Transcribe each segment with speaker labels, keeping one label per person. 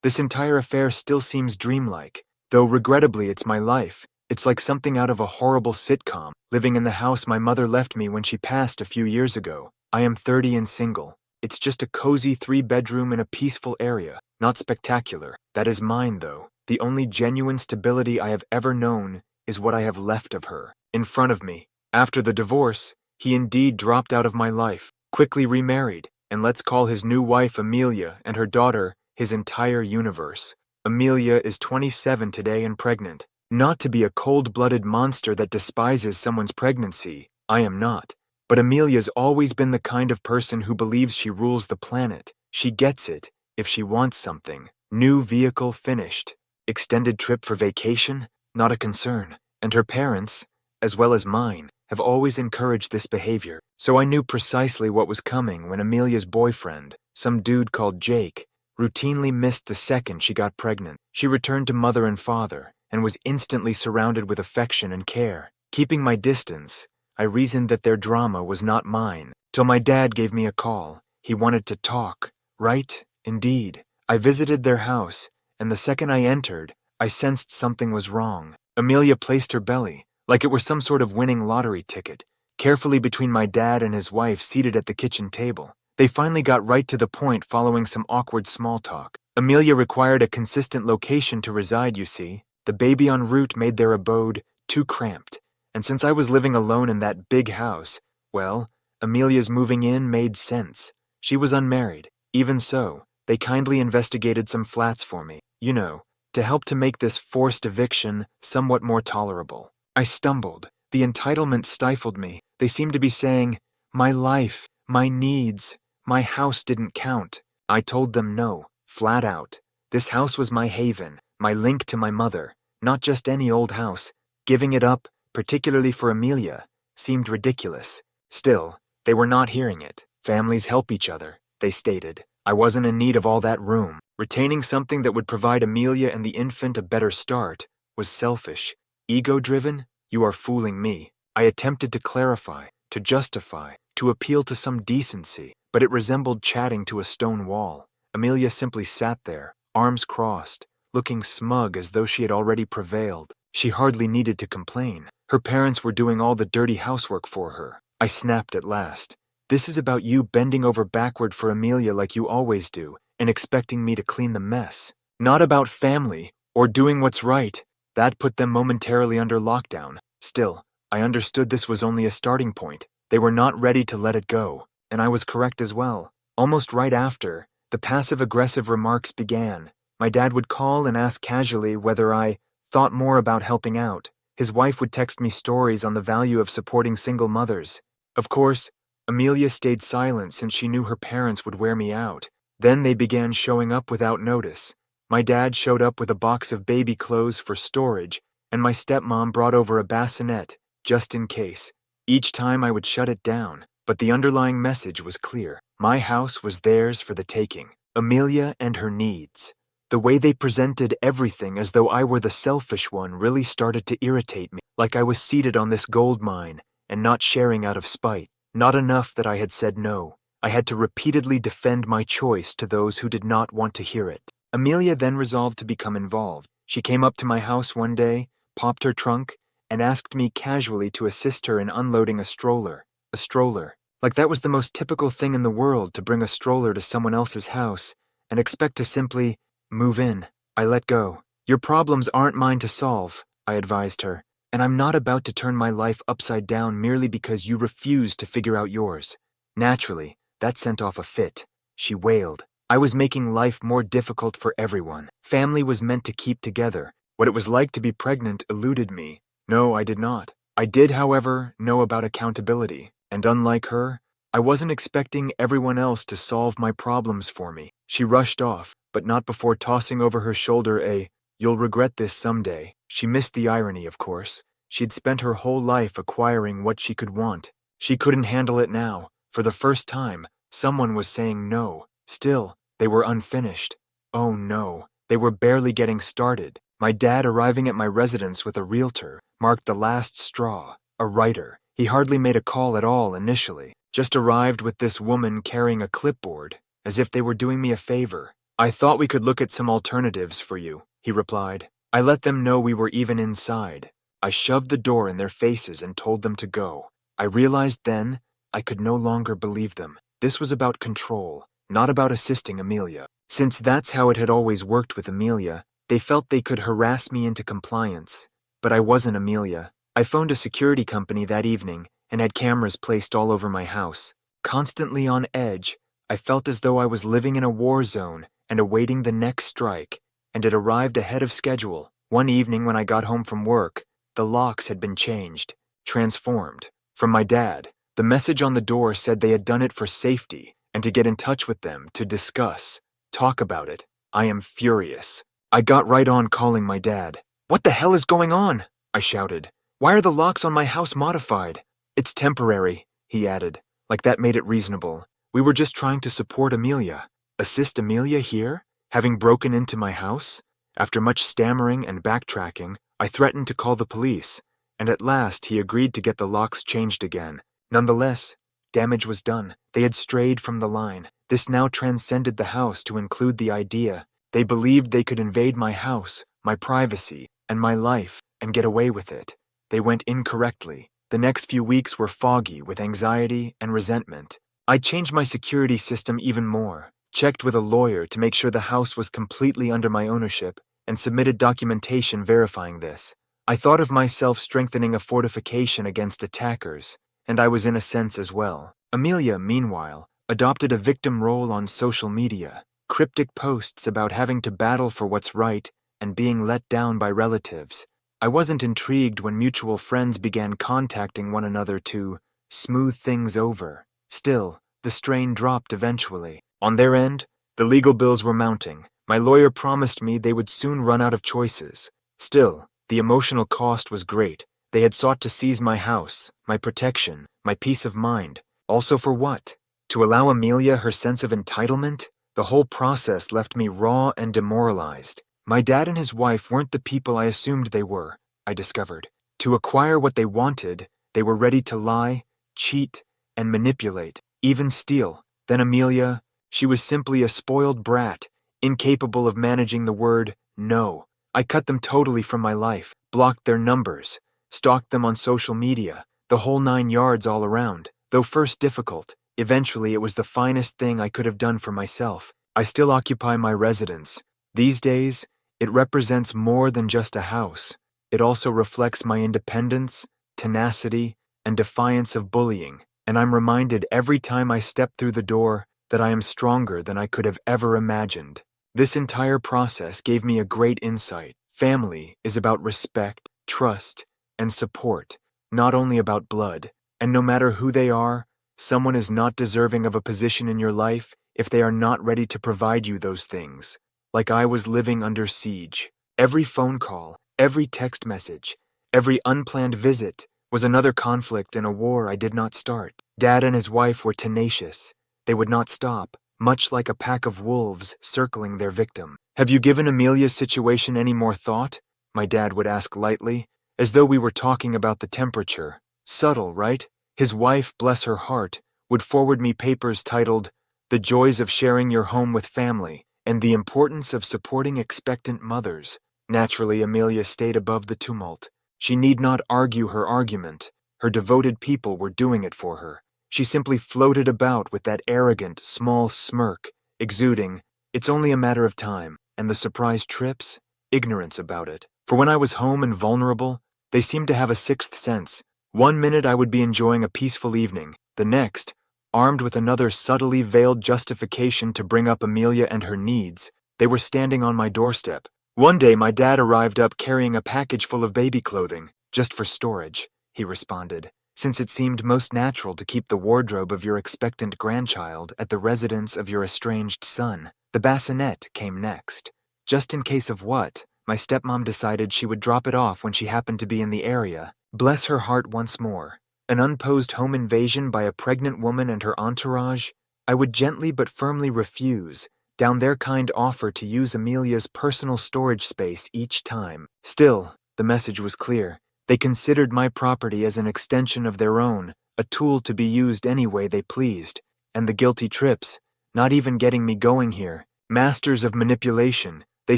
Speaker 1: This entire affair still seems dreamlike, though regrettably it's my life. It's like something out of a horrible sitcom, living in the house my mother left me when she passed a few years ago. I am 30 and single. It's just a cozy 3-bedroom in a peaceful area, not spectacular. That is mine, though. The only genuine stability I have ever known is what I have left of her. In front of me. After the divorce, he indeed dropped out of my life, quickly remarried, and let's call his new wife AmITheA and her daughter his entire universe. AmITheA is 27 today and pregnant. Not to be a cold-blooded monster that despises someone's pregnancy, I am not. But AmITheA's always been the kind of person who believes she rules the planet. She gets it, if she wants something. New vehicle finished. Extended trip for vacation? Not a concern. And her parents, as well as mine, have always encouraged this behavior. So I knew precisely what was coming when AmITheA's boyfriend, some dude called Jake, routinely missed the second she got pregnant. She returned to mother and father, and was instantly surrounded with affection and care. Keeping my distance, I reasoned that their drama was not mine, till my dad gave me a call. He wanted to talk. Right? Indeed. I visited their house, and the second I entered, I sensed something was wrong. AmITheA placed her belly, like it were some sort of winning lottery ticket, carefully between my dad and his wife seated at the kitchen table. They finally got right to the point following some awkward small talk. AmITheA required a consistent location to reside, you see. The baby en route made their abode too cramped, and since I was living alone in that big house, well, AmITheA's moving in made sense. She was unmarried. Even so, they kindly investigated some flats for me, you know, to help to make this forced eviction somewhat more tolerable. I stumbled. The entitlement stifled me. They seemed to be saying, my life, my needs, my house didn't count. I told them no, flat out. This house was my haven, my link to my mother, not just any old house. Giving it up, particularly for AmITheA, seemed ridiculous. Still, they were not hearing it. Families help each other, they stated. I wasn't in need of all that room. Retaining something that would provide AmITheA and the infant a better start was selfish. Ego-driven? You are fooling me. I attempted to clarify, to justify, to appeal to some decency, but it resembled chatting to a stone wall. AmITheA simply sat there, arms crossed, looking smug as though she had already prevailed. She hardly needed to complain. Her parents were doing all the dirty housework for her. I snapped at last. This is about you bending over backward for AmITheA like you always do, and expecting me to clean the mess. Not about family, or doing what's right. That put them momentarily under lockdown. Still, I understood this was only a starting point. They were not ready to let it go, and I was correct as well. Almost right after, the passive-aggressive remarks began. My dad would call and ask casually whether I thought more about helping out. His wife would text me stories on the value of supporting single mothers. Of course, AmITheA stayed silent since she knew her parents would wear me out. Then they began showing up without notice. My dad showed up with a box of baby clothes for storage, and my stepmom brought over a bassinet, just in case. Each time I would shut it down, but the underlying message was clear. My house was theirs for the taking. AmITheA and her needs. The way they presented everything as though I were the selfish one really started to irritate me, like I was seated on this gold mine and not sharing out of spite. Not enough that I had said no. I had to repeatedly defend my choice to those who did not want to hear it. AmITheA then resolved to become involved. She came up to my house one day, popped her trunk, and asked me casually to assist her in unloading a stroller. A stroller. Like that was the most typical thing in the world to bring a stroller to someone else's house and expect to simply move in. I let go. Your problems aren't mine to solve, I advised her, and I'm not about to turn my life upside down merely because you refuse to figure out yours. Naturally, that sent off a fit. She wailed. I was making life more difficult for everyone. Family was meant to keep together. What it was like to be pregnant eluded me. No, I did not. I did, however, know about accountability, and unlike her, I wasn't expecting everyone else to solve my problems for me. She rushed off, but not before tossing over her shoulder a, "You'll regret this someday." She missed the irony, of course. She'd spent her whole life acquiring what she could want. She couldn't handle it now. For the first time, someone was saying no. Still, they were unfinished. Oh no, they were barely getting started. My dad arriving at my residence with a realtor marked the last straw. A writer. He hardly made a call at all initially. Just arrived with this woman carrying a clipboard, as if they were doing me a favor. "I thought we could look at some alternatives for you," he replied. I let them know we were even inside. I shoved the door in their faces and told them to go. I realized then I could no longer believe them. This was about control, not about assisting AmITheA. Since that's how it had always worked with AmITheA, they felt they could harass me into compliance. But I wasn't AmITheA. I phoned a security company that evening and had cameras placed all over my house. Constantly on edge, I felt as though I was living in a war zone and awaiting the next strike, and it arrived ahead of schedule. One evening when I got home from work, the locks had been changed, transformed. From my dad, the message on the door said they had done it for safety and to get in touch with them to discuss, talk about it. I am furious. I got right on calling my dad. "What the hell is going on?" I shouted. "Why are the locks on my house modified?" "It's temporary," he added, like that made it reasonable. "We were just trying to support AmITheA." Assist AmITheA here, having broken into my house? After much stammering and backtracking, I threatened to call the police, and at last he agreed to get the locks changed again. Nonetheless, damage was done. They had strayed from the line. This now transcended the house to include the IDEA. They believed they could invade my house, my privacy, and my life, and get away with it. They went incorrectly. The next few weeks were foggy with anxiety and resentment. I changed my security system even more, checked with a lawyer to make sure the house was completely under my ownership, and submitted documentation verifying this. I thought of myself strengthening a fortification against attackers, and I was in a sense as well. AmITheA, meanwhile, adopted a victim role on social media, cryptic posts about having to battle for what's right and being let down by relatives. I wasn't intrigued when mutual friends began contacting one another to smooth things over. Still, the strain dropped eventually. On their end, the legal bills were mounting. My lawyer promised me they would soon run out of choices. Still, the emotional cost was great. They had sought to seize my house, my protection, my peace of mind. Also for what? To allow AmITheA her sense of entitlement? The whole process left me raw and demoralized. My dad and his wife weren't the people I assumed they were, I discovered. To acquire what they wanted, they were ready to lie, cheat, and manipulate, even steal. Then AmITheA, she was simply a spoiled brat, incapable of managing the word no. I cut them totally from my life, blocked their numbers, stalked them on social media, the whole 9 yards all around. Though first difficult, eventually it was the finest thing I could have done for myself. I still occupy my residence. These days, it represents more than just a house. It also reflects my independence, tenacity, and defiance of bullying, and I'm reminded every time I step through the door that I am stronger than I could have ever imagined. This entire process gave me a great insight. Family is about respect, trust, and support, not only about blood. And no matter who they are, someone is not deserving of a position in your life if they are not ready to provide you those things. Like I was living under siege. Every phone call, every text message, every unplanned visit was another conflict in a war I did not start. Dad and his wife were tenacious. They would not stop, much like a pack of wolves circling their victim. "Have you given AmITheA's situation any more thought?" my dad would ask lightly, as though we were talking about the temperature. Subtle, right? His wife, bless her heart, would forward me papers titled, "The Joys of Sharing Your Home with Family," and "The Importance of Supporting Expectant Mothers." Naturally, AmITheA stayed above the tumult. She need not argue her argument. Her devoted people were doing it for her. She simply floated about with that arrogant, small smirk, exuding, "It's only a matter of time," and the surprise trips, ignorance about it. For when I was home and vulnerable, they seemed to have a sixth sense. One minute I would be enjoying a peaceful evening, the next, armed with another subtly veiled justification to bring up AmITheA and her needs, they were standing on my doorstep. One day my dad arrived up carrying a package full of baby clothing, "Just for storage," he responded, "since it seemed most natural to keep the wardrobe of your expectant grandchild at the residence of your estranged son." The bassinet came next. Just in case of what, my stepmom decided she would drop it off when she happened to be in the area. Bless her heart once more. An unposed home invasion by a pregnant woman and her entourage? I would gently but firmly refuse, down their kind offer to use AmITheA's personal storage space each time. Still, the message was clear. They considered my property as an extension of their own, a tool to be used any way they pleased. And the guilty trips, not even getting me going here, Masters of manipulation, they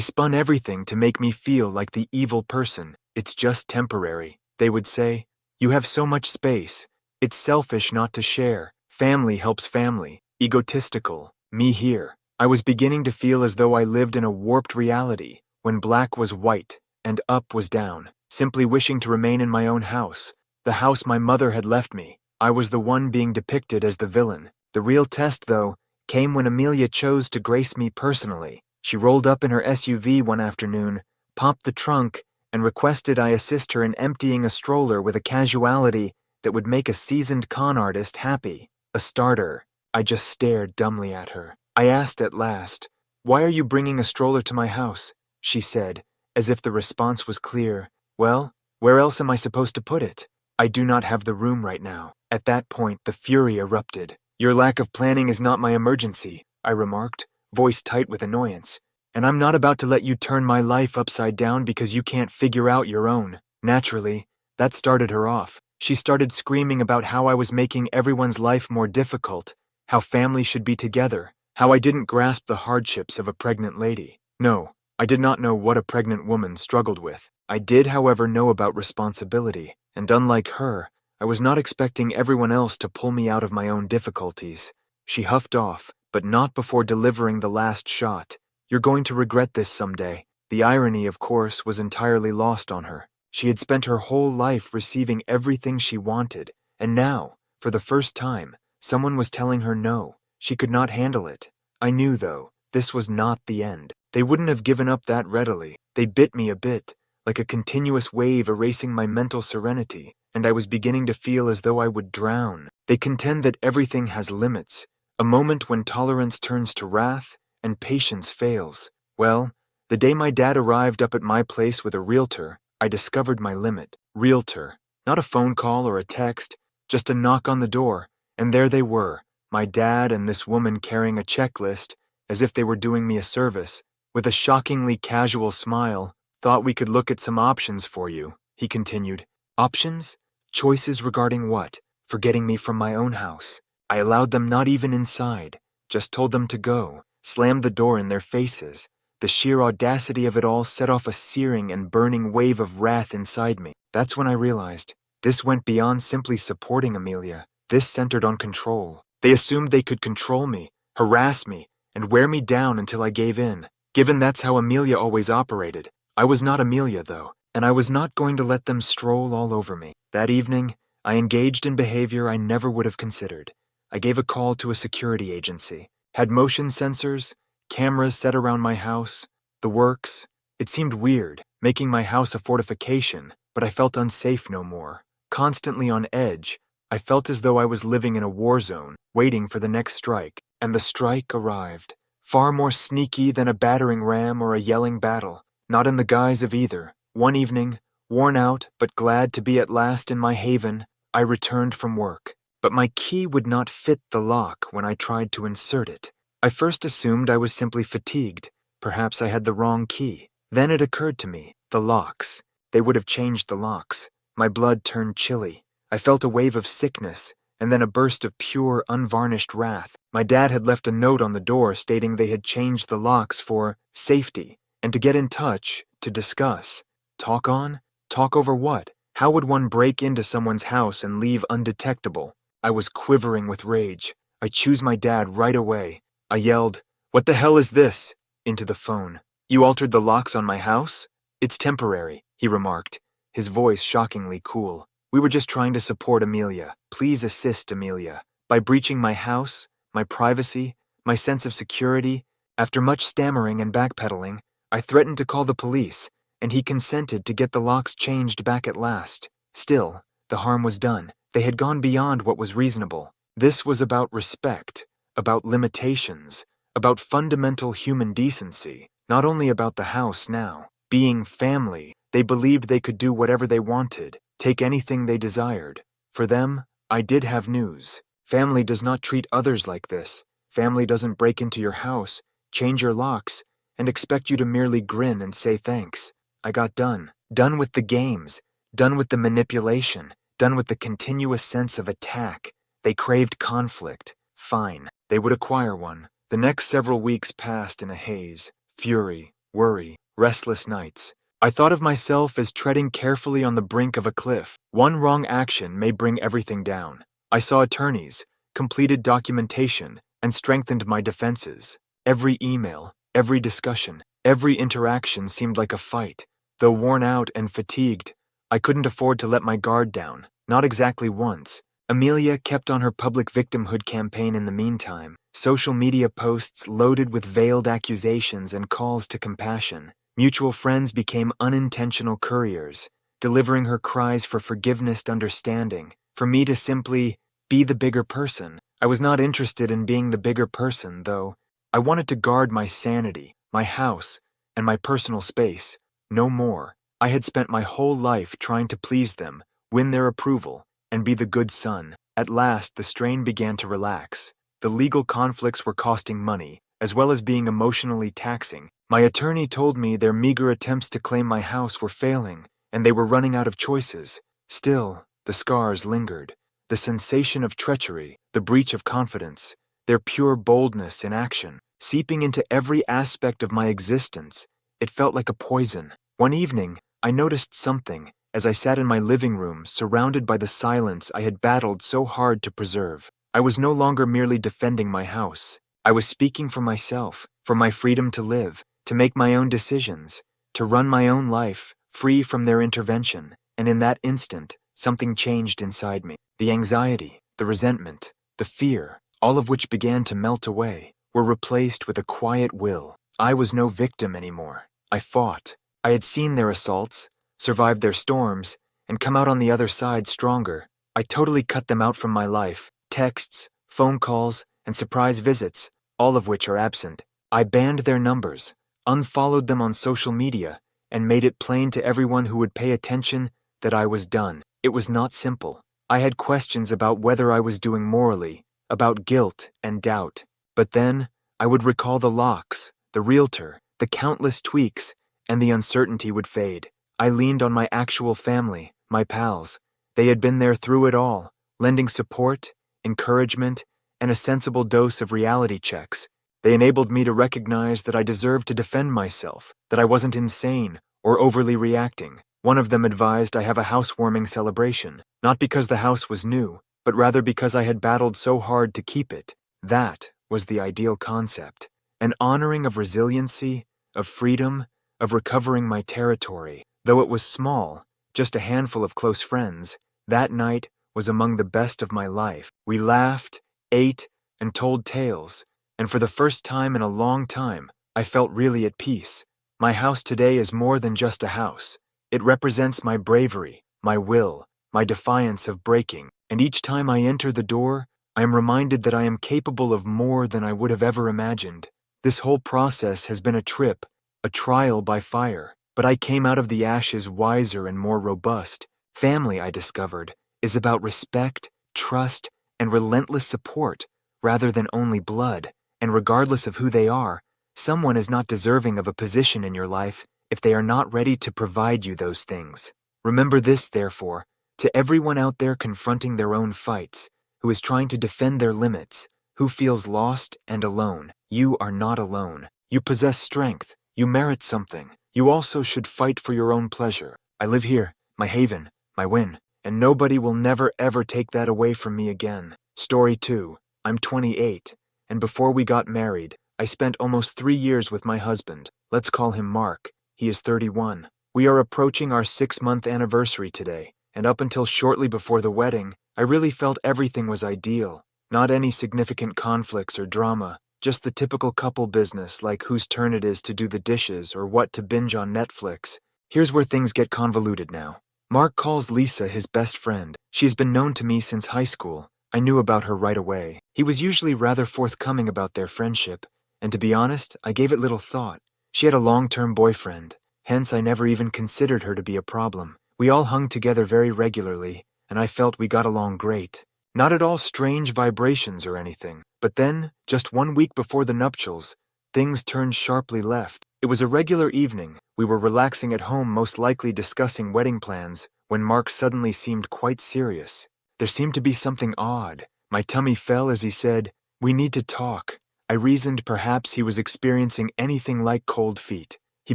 Speaker 1: spun everything to make me feel like the evil person. It's just temporary, they would say. You have so much space. It's selfish not to share. Family helps family. Egotistical. Me here. I was beginning to feel as though I lived in a warped reality, when black was white and up was down, simply wishing to remain in my own house, the house my mother had left me. I was the one being depicted as the villain. The real test, though, came when AmITheA chose to grace me personally. She rolled up in her SUV one afternoon, popped the trunk, and requested I assist her in emptying a stroller with a casuality that would make a seasoned con artist happy. A starter. I just stared dumbly at her. I asked at last, "Why are you bringing a stroller to my house?" She said, as if the response was clear. "Well, where else am I supposed to put it? I do not have the room right now." At that point, the fury erupted. "Your lack of planning is not my emergency," I remarked, voice tight with annoyance. "And I'm not about to let you turn my life upside down because you can't figure out your own." Naturally, that started her off. She started screaming about how I was making everyone's life more difficult, how family should be together, how I didn't grasp the hardships of a pregnant lady. No, I did not know what a pregnant woman struggled with. I did, however, know about responsibility, and unlike her, I was not expecting everyone else to pull me out of my own difficulties. She huffed off, but not before delivering the last shot. "You're going to regret this someday." The irony, of course, was entirely lost on her. She had spent her whole life receiving everything she wanted, and now, for the first time, someone was telling her no, she could not handle it. I knew, though, this was not the end. They wouldn't have given up that readily. They bit me a bit, like a continuous wave erasing my mental serenity, and I was beginning to feel as though I would drown. They contend that everything has limits, a moment when tolerance turns to wrath and patience fails. Well, the day my dad arrived up at my place with a realtor, I discovered my limit. Realtor. Not a phone call or a text, just a knock on the door, and there they were, my dad and this woman carrying a checklist, as if they were doing me a service. With a shockingly casual smile, "Thought we could look at some options for you," he continued. Options? Choices regarding what? For getting me from my own house. I allowed them not even inside, just told them to go, slammed the door in their faces. The sheer audacity of it all set off a searing and burning wave of wrath inside me. That's when I realized, this went beyond simply supporting AmITheA. This centered on control. They assumed they could control me, harass me, and wear me down until I gave in. Given that's how AmITheA always operated, I was not AmITheA, though, and I was not going to let them stroll all over me. That evening, I engaged in behavior I never would have considered. I gave a call to a security agency, had motion sensors, cameras set around my house, the works. It seemed weird, making my house a fortification, but I felt unsafe no more. Constantly on edge, I felt as though I was living in a war zone, waiting for the next strike. And the strike arrived. Far more sneaky than a battering ram or a yelling battle, not in the guise of either. One evening, worn out but glad to be at last in my haven, I returned from work. But my key would not fit the lock when I tried to insert it. I first assumed I was simply fatigued. Perhaps I had the wrong key. Then it occurred to me, the locks. They would have changed the locks. My blood turned chilly. I felt a wave of sickness, and then a burst of pure, unvarnished wrath. My dad had left a note on the door stating they had changed the locks for safety, and to get in touch, to discuss. Talk on? Talk over what? How would one break into someone's house and leave undetectable? I was quivering with rage. I chose my dad right away. I yelled, "What the hell is this?" into the phone. "You altered the locks on my house?" "It's temporary," he remarked, his voice shockingly cool. "We were just trying to support AmITheA. Please assist AmITheA." By breaching my house, my privacy, my sense of security, after much stammering and backpedaling, I threatened to call the police, and he consented to get the locks changed back at last. Still, the harm was done. They had gone beyond what was reasonable. This was about respect, about limitations, about fundamental human decency, not only about the house now. Being family, they believed they could do whatever they wanted, take anything they desired. For them, I did have news. Family does not treat others like this. Family doesn't break into your house, change your locks, and expect you to merely grin and say thanks. I got done. Done with the games, done with the manipulation, done with the continuous sense of attack. They craved conflict. Fine. They would acquire one. The next several weeks passed in a haze, fury, worry, restless nights. I thought of myself as treading carefully on the brink of a cliff. One wrong action may bring everything down. I saw attorneys, completed documentation, and strengthened my defenses. Every email, every discussion, every interaction seemed like a fight. Though worn out and fatigued, I couldn't afford to let my guard down, not exactly once. AmITheA kept on her public victimhood campaign in the meantime, social media posts loaded with veiled accusations and calls to compassion. Mutual friends became unintentional couriers, delivering her cries for forgiveness and understanding. For me to simply be the bigger person. I was not interested in being the bigger person, though. I wanted to guard my sanity, my house, and my personal space. No more. I had spent my whole life trying to please them, win their approval, and be the good son. At last, the strain began to relax. The legal conflicts were costing money, as well as being emotionally taxing. My attorney told me their meager attempts to claim my house were failing, and they were running out of choices. Still, the scars lingered. The sensation of treachery, the breach of confidence, their pure boldness in action, seeping into every aspect of my existence. It felt like a poison. One evening, I noticed something as I sat in my living room, surrounded by the silence I had battled so hard to preserve. I was no longer merely defending my house. I was speaking for myself, for my freedom to live, to make my own decisions, to run my own life, free from their intervention. And in that instant, something changed inside me. The anxiety, the resentment, the fear, all of which began to melt away, were replaced with a quiet will. I was no victim anymore. I fought. I had seen their assaults, survived their storms, and come out on the other side stronger. I totally cut them out from my life. Texts, phone calls, and surprise visits, all of which are absent. I banned their numbers, unfollowed them on social media, and made it plain to everyone who would pay attention that I was done. It was not simple. I had questions about whether I was doing morally, about guilt and doubt. But then, I would recall the locks, the realtor, the countless tweaks, and the uncertainty would fade. I leaned on my actual family, my pals. They had been there through it all, lending support, encouragement, and a sensible dose of reality checks. They enabled me to recognize that I deserved to defend myself, that I wasn't insane or overly reacting. One of them advised I have a housewarming celebration, not because the house was new, but rather because I had battled so hard to keep it. That was the ideal concept, an honoring of resiliency, of freedom, of recovering my territory. Though it was small, just a handful of close friends, that night was among the best of my life. We laughed, ate, and told tales, and for the first time in a long time, I felt really at peace. My house today is more than just a house. It represents my bravery, my will, my defiance of breaking, and each time I enter the door, I am reminded that I am capable of more than I would have ever imagined. This whole process has been a trip, a trial by fire, but I came out of the ashes wiser and more robust. Family, I discovered, is about respect, trust, and relentless support, rather than only blood. And regardless of who they are, someone is not deserving of a position in your life if they are not ready to provide you those things. Remember this, therefore, to everyone out there confronting their own fights, who is trying to defend their limits, who feels lost and alone. You are not alone. You possess strength. You merit something. You also should fight for your own pleasure. I live here, my haven, my win, and nobody will never ever take that away from me again. Story 2. I'm 28, and before we got married, I spent almost 3 years with my husband. Let's call him Mark. He is 31. We are approaching our 6-month anniversary today, and up until shortly before the wedding, I really felt everything was ideal. Not any significant conflicts or drama, just the typical couple business like whose turn it is to do the dishes or what to binge on Netflix. Here's where things get convoluted now. Mark calls Lisa his best friend. She's been known to me since high school. I knew about her right away. He was usually rather forthcoming about their friendship, and to be honest, I gave it little thought. She had a long-term boyfriend, hence I never even considered her to be a problem. We all hung together very regularly, and I felt we got along great. Not at all strange vibrations or anything. But then, just 1 week before the nuptials, things turned sharply left. It was a regular evening. We were relaxing at home, most likely discussing wedding plans, when Mark suddenly seemed quite serious. There seemed to be something odd. My tummy fell as he said, "We need to talk." I reasoned perhaps he was experiencing anything like cold feet. He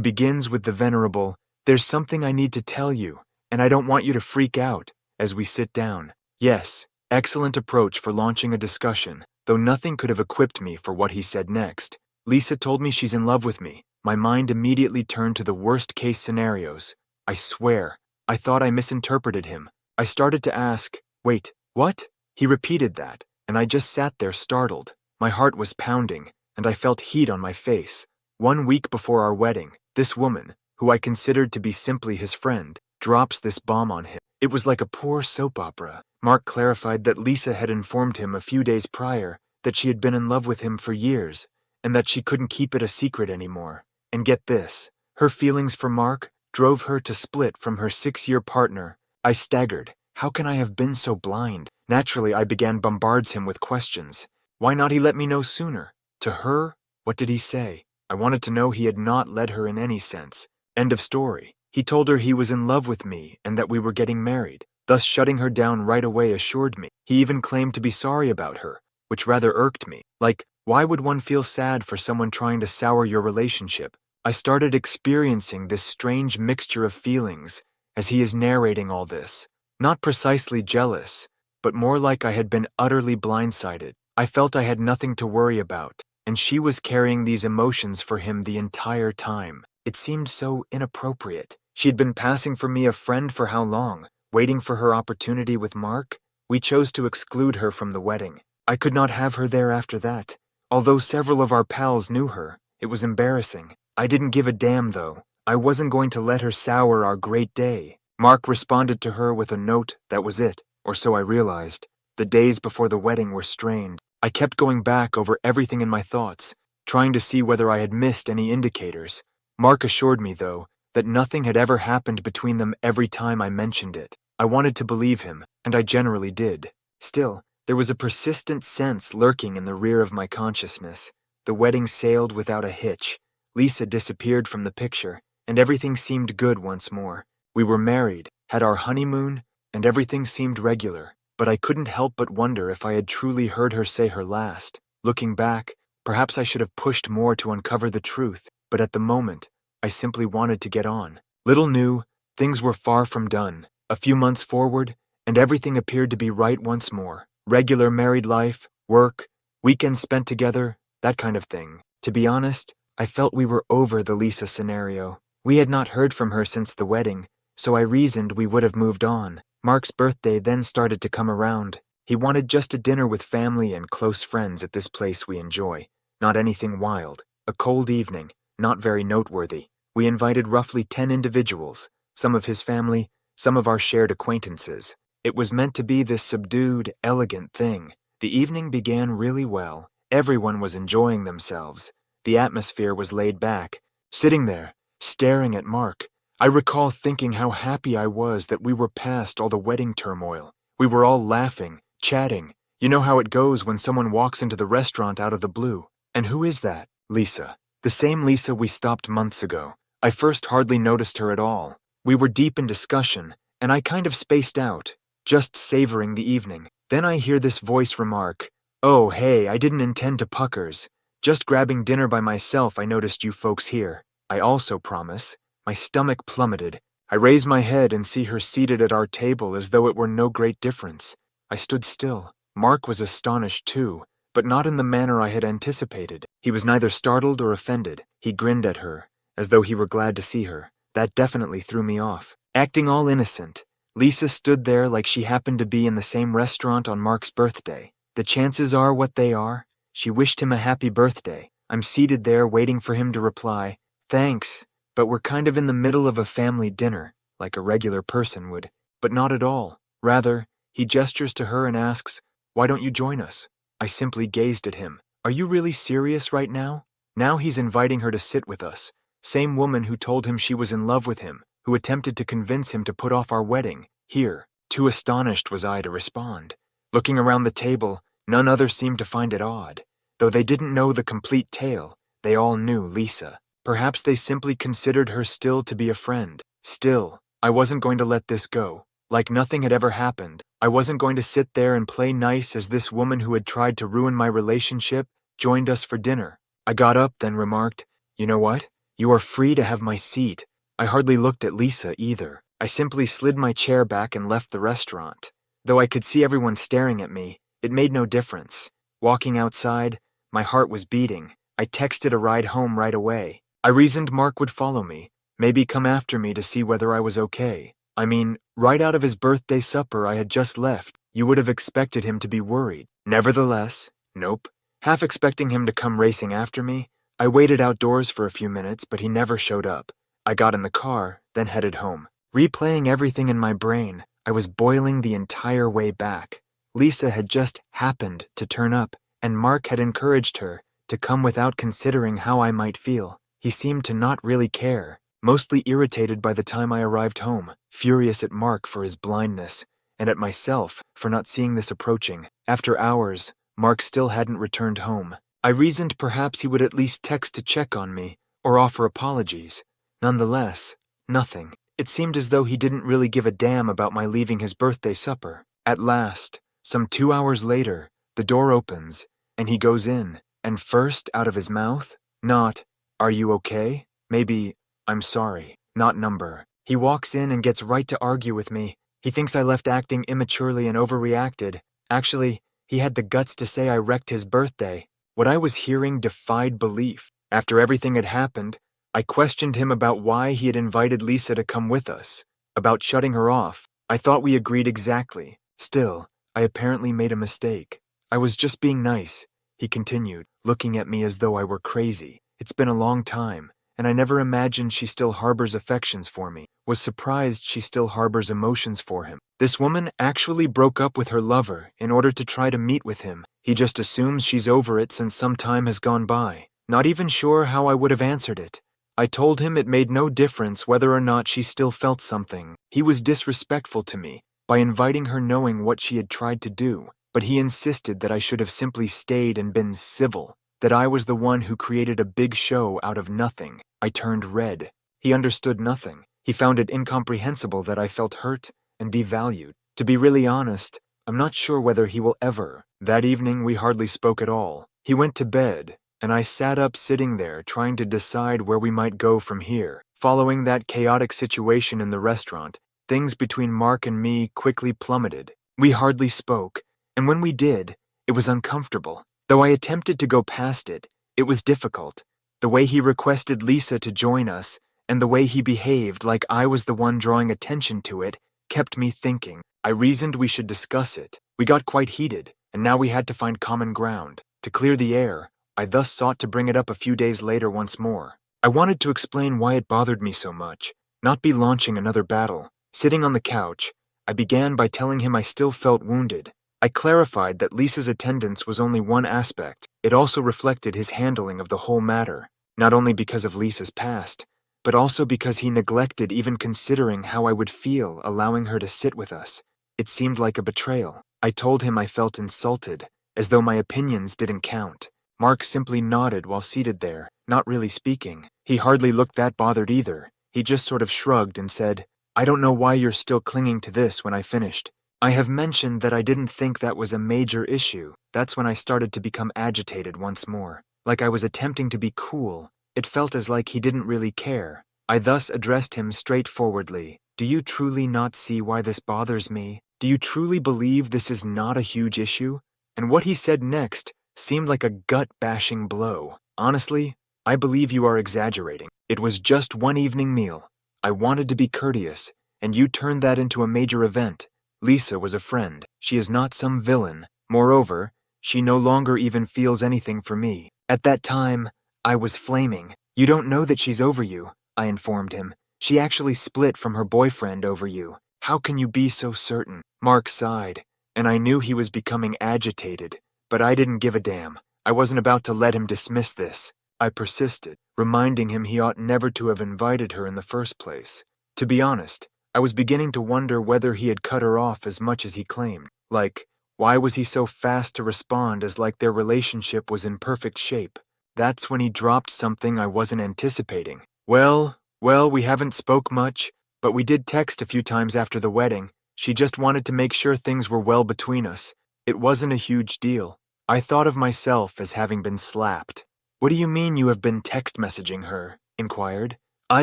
Speaker 1: begins with the venerable, "There's something I need to tell you, and I don't want you to freak out," as we sit down. Yes, excellent approach for launching a discussion, though nothing could have equipped me for what he said next. Lisa told me she's in love with me. My mind immediately turned to the worst-case scenarios. I swear, I thought I misinterpreted him. I started to ask, "Wait, what?" He repeated that, and I just sat there startled. My heart was pounding, and I felt heat on my face. 1 week before our wedding, this woman, who I considered to be simply his friend, drops this bomb on him. It was like a poor soap opera. Mark clarified that Lisa had informed him a few days prior that she had been in love with him for years, and that she couldn't keep it a secret anymore. And get this, her feelings for Mark drove her to split from her 6-year partner. I staggered. How can I have been so blind? Naturally, I began bombards him with questions. Why not he let me know sooner? To her, what did he say? I wanted to know he had not led her in any sense. End of story. He told her he was in love with me and that we were getting married. Thus shutting her down right away assured me. He even claimed to be sorry about her, which rather irked me. Like, why would one feel sad for someone trying to sour your relationship? I started experiencing this strange mixture of feelings as he is narrating all this. Not precisely jealous, but more like I had been utterly blindsided. I felt I had nothing to worry about, and she was carrying these emotions for him the entire time. It seemed so inappropriate. She had been passing for me a friend for how long? Waiting for her opportunity with Mark? We chose to exclude her from the wedding. I could not have her there after that. Although several of our pals knew her, it was embarrassing. I didn't give a damn, though. I wasn't going to let her sour our great day. Mark responded to her with a note, that was it, or so I realized. The days before the wedding were strained. I kept going back over everything in my thoughts, trying to see whether I had missed any indicators. Mark assured me, though, that nothing had ever happened between them every time I mentioned it. I wanted to believe him, and I generally did. Still, there was a persistent sense lurking in the rear of my consciousness. The wedding sailed without a hitch. Lisa disappeared from the picture, and everything seemed good once more. We were married, had our honeymoon, and everything seemed regular. But I couldn't help but wonder if I had truly heard her say her last. Looking back, perhaps I should have pushed more to uncover the truth, but at the moment, I simply wanted to get on. Little knew, things were far from done. A few months forward, and everything appeared to be right once more. Regular married life, work, weekends spent together, that kind of thing. To be honest, I felt we were over the Lisa scenario. We had not heard from her since the wedding, so I reasoned we would have moved on. Mark's birthday then started to come around. He wanted just a dinner with family and close friends at this place we enjoy. Not anything wild. A cold evening, not very noteworthy. We invited roughly 10 individuals, some of his family, some of our shared acquaintances. It was meant to be this subdued, elegant thing. The evening began really well. Everyone was enjoying themselves. The atmosphere was laid back. Sitting there, staring at Mark, I recall thinking how happy I was that we were past all the wedding turmoil. We were all laughing, chatting. You know how it goes when someone walks into the restaurant out of the blue. And who is that? Lisa. The same Lisa we stopped months ago. I first hardly noticed her at all. We were deep in discussion, and I kind of spaced out, just savoring the evening. Then I hear this voice remark, "Oh, hey, I didn't intend to puckers. Just grabbing dinner by myself, I noticed you folks here. I also promise." My stomach plummeted. I raise my head and see her seated at our table as though it were no great difference. I stood still. Mark was astonished too, but not in the manner I had anticipated. He was neither startled or offended. He grinned at her, as though he were glad to see her. That definitely threw me off. Acting all innocent, Lisa stood there like she happened to be in the same restaurant on Mark's birthday. The chances are what they are. She wished him a happy birthday. I'm seated there waiting for him to reply, "Thanks, but we're kind of in the middle of a family dinner," like a regular person would. But not at all. Rather, he gestures to her and asks, "Why don't you join us?" I simply gazed at him. Are you really serious right now? Now he's inviting her to sit with us. Same woman who told him she was in love with him, who attempted to convince him to put off our wedding. Here, too astonished was I to respond. Looking around the table, none other seemed to find it odd. Though they didn't know the complete tale, they all knew Lisa. Perhaps they simply considered her still to be a friend. Still, I wasn't going to let this go. Like nothing had ever happened. I wasn't going to sit there and play nice as this woman who had tried to ruin my relationship joined us for dinner. I got up, then remarked, "You know what? You are free to have my seat." I hardly looked at Lisa either. I simply slid my chair back and left the restaurant. Though I could see everyone staring at me, it made no difference. Walking outside, my heart was beating. I texted a ride home right away. I reasoned Mark would follow me, maybe come after me to see whether I was okay. I mean, right out of his birthday supper I had just left, you would have expected him to be worried. Nevertheless, nope. Half expecting him to come racing after me, I waited outdoors for a few minutes, but he never showed up. I got in the car, then headed home. Replaying everything in my brain, I was boiling the entire way back. Lisa had just happened to turn up, and Mark had encouraged her to come without considering how I might feel. He seemed to not really care, mostly irritated by the time I arrived home, furious at Mark for his blindness, and at myself for not seeing this approaching. After hours, Mark still hadn't returned home. I reasoned perhaps he would at least text to check on me, or offer apologies. Nonetheless, nothing. It seemed as though he didn't really give a damn about my leaving his birthday supper. At last, some 2 hours later, the door opens, and he goes in, and first out of his mouth, not, "Are you okay?" Maybe, "I'm sorry," not number. He walks in and gets right to argue with me. He thinks I left acting immaturely and overreacted. Actually, he had the guts to say I wrecked his birthday. What I was hearing defied belief. After everything had happened, I questioned him about why he had invited Lisa to come with us, about shutting her off. I thought we agreed exactly. Still, I apparently made a mistake. "I was just being nice," he continued, looking at me as though I were crazy. "It's been a long time, and I never imagined she still harbors affections for me. Was surprised she still harbors emotions for him. This woman actually broke up with her lover in order to try to meet with him. He just assumes she's over it since some time has gone by. Not even sure how I would have answered it. I told him it made no difference whether or not she still felt something. He was disrespectful to me by inviting her knowing what she had tried to do, but he insisted that I should have simply stayed and been civil, that I was the one who created a big show out of nothing. I turned red. He understood nothing. He found it incomprehensible that I felt hurt and devalued. To be really honest, I'm not sure whether he will ever. That evening we hardly spoke at all. He went to bed, and I sat up sitting there trying to decide where we might go from here. Following that chaotic situation in the restaurant, things between Mark and me quickly plummeted. We hardly spoke, and when we did, it was uncomfortable. Though I attempted to go past it, it was difficult. The way he requested Lisa to join us, and the way he behaved like I was the one drawing attention to it, kept me thinking. I reasoned we should discuss it. We got quite heated, and now we had to find common ground. To clear the air, I thus sought to bring it up a few days later once more. I wanted to explain why it bothered me so much, not be launching another battle. Sitting on the couch, I began by telling him I still felt wounded. I clarified that Lisa's attendance was only one aspect. It also reflected his handling of the whole matter, not only because of Lisa's past, but also because he neglected even considering how I would feel allowing her to sit with us. It seemed like a betrayal. I told him I felt insulted, as though my opinions didn't count. Mark simply nodded while seated there, not really speaking. He hardly looked that bothered either. He just sort of shrugged and said, "I don't know why you're still clinging to this." When I finished, I have mentioned that I didn't think that was a major issue. That's when I started to become agitated once more. Like I was attempting to be cool. It felt as like he didn't really care. I thus addressed him straightforwardly. "Do you truly not see why this bothers me? Do you truly believe this is not a huge issue?" And what he said next seemed like a gut-bashing blow. "Honestly, I believe you are exaggerating. It was just one evening meal. I wanted to be courteous, and you turned that into a major event. Lisa was a friend. She is not some villain. Moreover, she no longer even feels anything for me." At that time, I was flaming. "You don't know that she's over you," I informed him. "She actually split from her boyfriend over you. How can you be so certain?" Mark sighed, and I knew he was becoming agitated, but I didn't give a damn. I wasn't about to let him dismiss this. I persisted, reminding him he ought never to have invited her in the first place. To be honest, I was beginning to wonder whether he had cut her off as much as he claimed. Like, why was he so fast to respond as like their relationship was in perfect shape? That's when he dropped something I wasn't anticipating. Well, we haven't spoke much, but we did text a few times after the wedding. She just wanted to make sure things were well between us. It wasn't a huge deal. I thought of myself as having been slapped. "What do you mean you have been text messaging her?" inquired. "I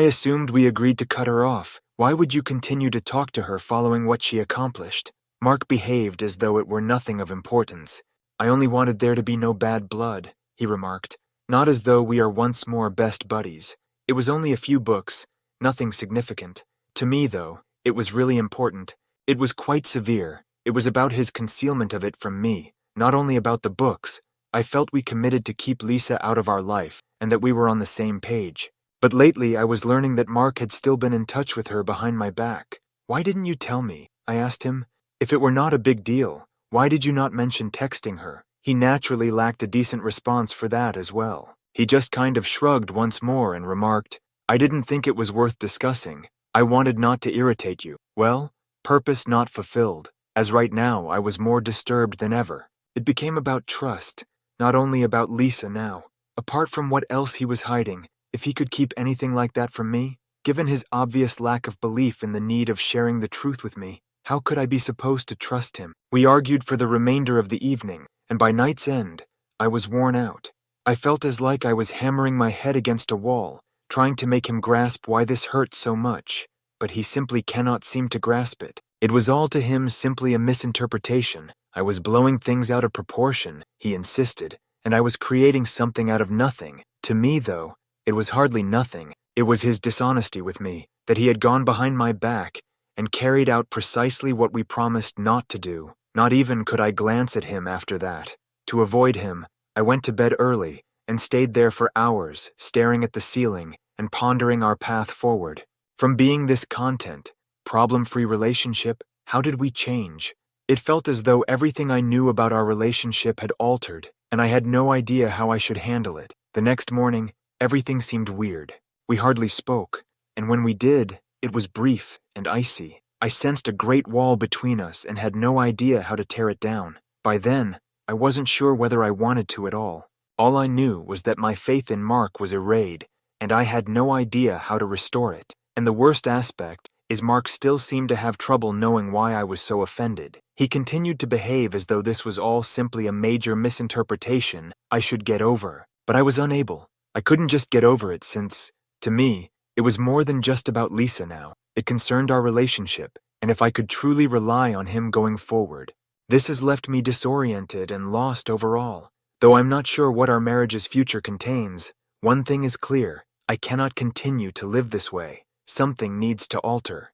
Speaker 1: assumed we agreed to cut her off. Why would you continue to talk to her following what she accomplished?" Mark behaved as though it were nothing of importance. "I only wanted there to be no bad blood," he remarked. "Not as though we are once more best buddies. It was only a few books, nothing significant. To me, though, it was really important. It was quite severe. It was about his concealment of it from me, not only about the books. I felt we committed to keep Lisa out of our life, and that we were on the same page. But lately I was learning that Mark had still been in touch with her behind my back. "Why didn't you tell me?" I asked him. "If it were not a big deal, why did you not mention texting her?" He naturally lacked a decent response for that as well. He just kind of shrugged once more and remarked, "I didn't think it was worth discussing. I wanted not to irritate you." Well, purpose not fulfilled, as right now I was more disturbed than ever. It became about trust, not only about Lisa now. Apart from what else he was hiding, if he could keep anything like that from me, given his obvious lack of belief in the need of sharing the truth with me, how could I be supposed to trust him? We argued for the remainder of the evening, and by night's end, I was worn out. I felt as like I was hammering my head against a wall, trying to make him grasp why this hurt so much, but he simply cannot seem to grasp it. It was all to him simply a misinterpretation. I was blowing things out of proportion, he insisted, and I was creating something out of nothing. To me, though, it was hardly nothing. It was his dishonesty with me, that he had gone behind my back and carried out precisely what we promised not to do. Not even could I glance at him after that. To avoid him, I went to bed early and stayed there for hours, staring at the ceiling and pondering our path forward. From being this content, problem-free relationship, how did we change? It felt as though everything I knew about our relationship had altered, and I had no idea how I should handle it. The next morning, everything seemed weird. We hardly spoke, and when we did, it was brief and icy. I sensed a great wall between us and had no idea how to tear it down. By then, I wasn't sure whether I wanted to at all. All I knew was that my faith in Mark was erased, and I had no idea how to restore it. And the worst aspect is Mark still seemed to have trouble knowing why I was so offended. He continued to behave as though this was all simply a major misinterpretation I should get over. But I was unable. I couldn't just get over it since, to me, it was more than just about Lisa now. It concerned our relationship, and if I could truly rely on him going forward. This has left me disoriented and lost overall. Though I'm not sure what our marriage's future contains, one thing is clear: I cannot continue to live this way. Something needs to alter.